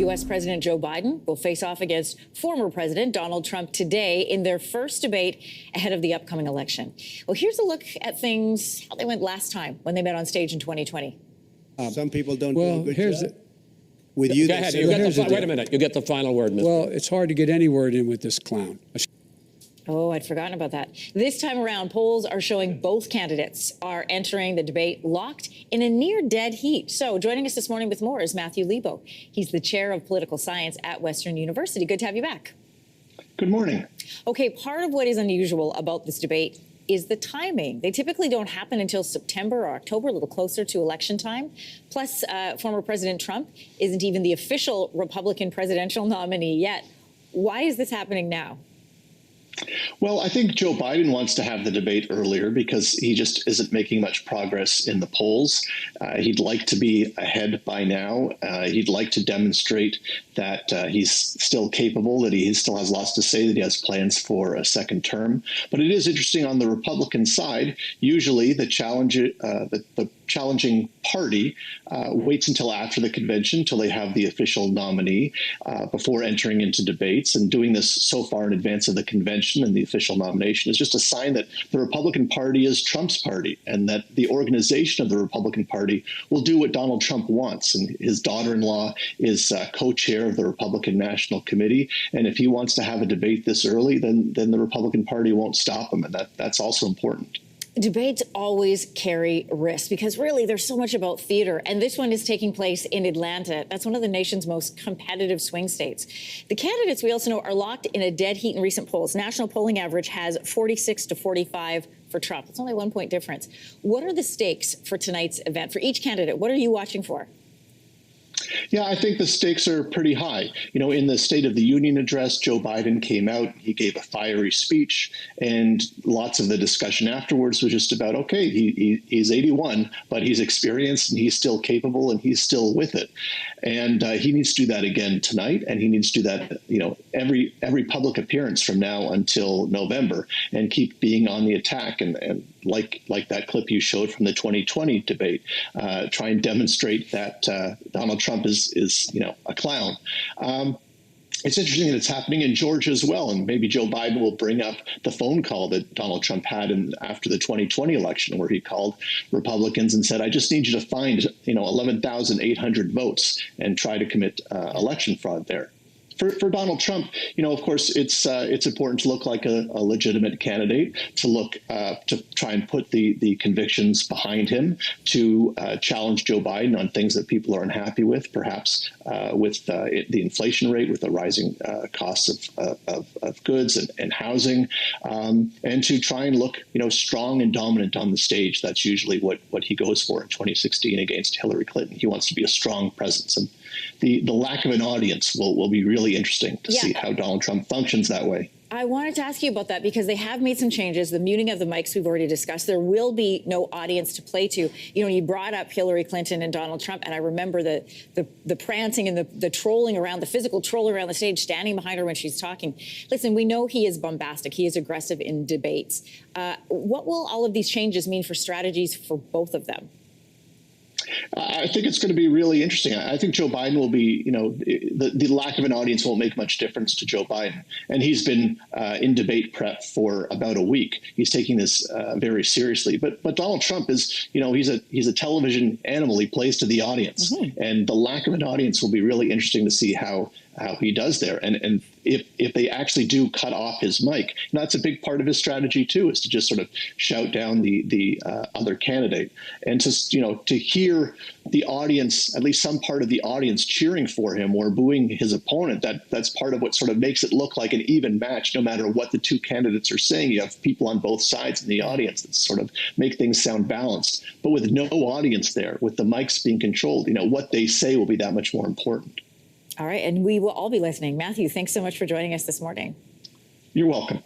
U.S. President Joe Biden will face off against former President Donald Trump today in their first debate ahead of the upcoming election. Well, here's a look at things, how they went last time when they met on stage in 2020. Some people don't do a good job. With you, go ahead. Wait a minute. You get the final word, Mr. Well, it's hard to get any word in with this clown. Oh, I'd forgotten about that. This time around, polls are showing both candidates are entering the debate locked in a near-dead heat. So joining us this morning with more is Matthew Lebo. He's the chair of political science at Western University. Good to have you back. Good morning. Okay, part of what is unusual about this debate is the timing. They typically don't happen until September or October, a little closer to election time. Plus, former President Trump isn't even the official Republican presidential nominee yet. Why is this happening now? Well, I think Joe Biden wants to have the debate earlier because he just isn't making much progress in the polls. He'd like to be ahead by now. He'd like to demonstrate that he's still capable, that he still has lots to say, that he has plans for a second term. But it is interesting on the Republican side. Usually the challenging party waits until after the convention, till they have the official nominee before entering into debates. And doing this so far in advance of the convention and the official nomination is just a sign that the Republican Party is Trump's party, and that the organization of the Republican Party will do what Donald Trump wants. And his daughter-in-law is co-chair of the Republican National Committee. And if he wants to have a debate this early, then the Republican Party won't stop him. And that's also important. Debates always carry risks because really there's so much about theater, and this one is taking place in Atlanta. That's one of the nation's most competitive swing states. The candidates, we also know, are locked in a dead heat in recent polls. National polling average has 46 to 45 for Trump. It's only a 1-point difference. What are the stakes for tonight's event? For each candidate, what are you watching for? Yeah, I think the stakes are pretty high. You know, in the State of the Union address, Joe Biden came out, he gave a fiery speech, and lots of the discussion afterwards was just about, okay, he's 81, but he's experienced and he's still capable and he's still with it. And he needs to do that again tonight, and he needs to do that, you know, every public appearance from now until November, and keep being on the attack. And like that clip you showed from the 2020 debate, try and demonstrate that Donald Trump is you know, a clown. It's interesting that it's happening in Georgia as well, and maybe Joe Biden will bring up the phone call that Donald Trump had after the 2020 election, where he called Republicans and said, "I just need you to find, you know, 11,800 votes and try to commit election fraud there." For Donald Trump, you know, of course, it's important to look like a legitimate candidate, to try and put the convictions behind him, to challenge Joe Biden on things that people are unhappy with, perhaps with the inflation rate, with the rising costs of goods and housing, and to try and look, you know, strong and dominant on the stage. That's usually what he goes for in 2016 against Hillary Clinton. He wants to be a strong presence, and the lack of an audience will be really interesting to see how Donald Trump functions that way. I wanted to ask you about that because they have made some changes. The muting of the mics we've already discussed. There will be no audience to play to. You know, you brought up Hillary Clinton and Donald Trump, and I remember the prancing and the trolling around, the physical troll around the stage, standing behind her when she's talking. Listen, we know he is bombastic. He is aggressive in debates. What will all of these changes mean for strategies for both of them? I think it's going to be really interesting. I think Joe Biden will be, you know, the lack of an audience won't make much difference to Joe Biden. And he's been in debate prep for about a week. He's taking this very seriously. But Donald Trump is, you know, he's a television animal. He plays to the audience. Mm-hmm. And the lack of an audience will be really interesting to see how he does there. And if they actually do cut off his mic, and that's a big part of his strategy too, is to just sort of shout down the other candidate, and to hear the audience, at least some part of the audience, cheering for him or booing his opponent. That's part of what sort of makes it look like an even match, no matter what the two candidates are saying. You have people on both sides in the audience that sort of make things sound balanced. But with no audience there, with the mics being controlled, you know, what they say will be that much more important. All right, and we will all be listening. Matthew, thanks so much for joining us this morning. You're welcome.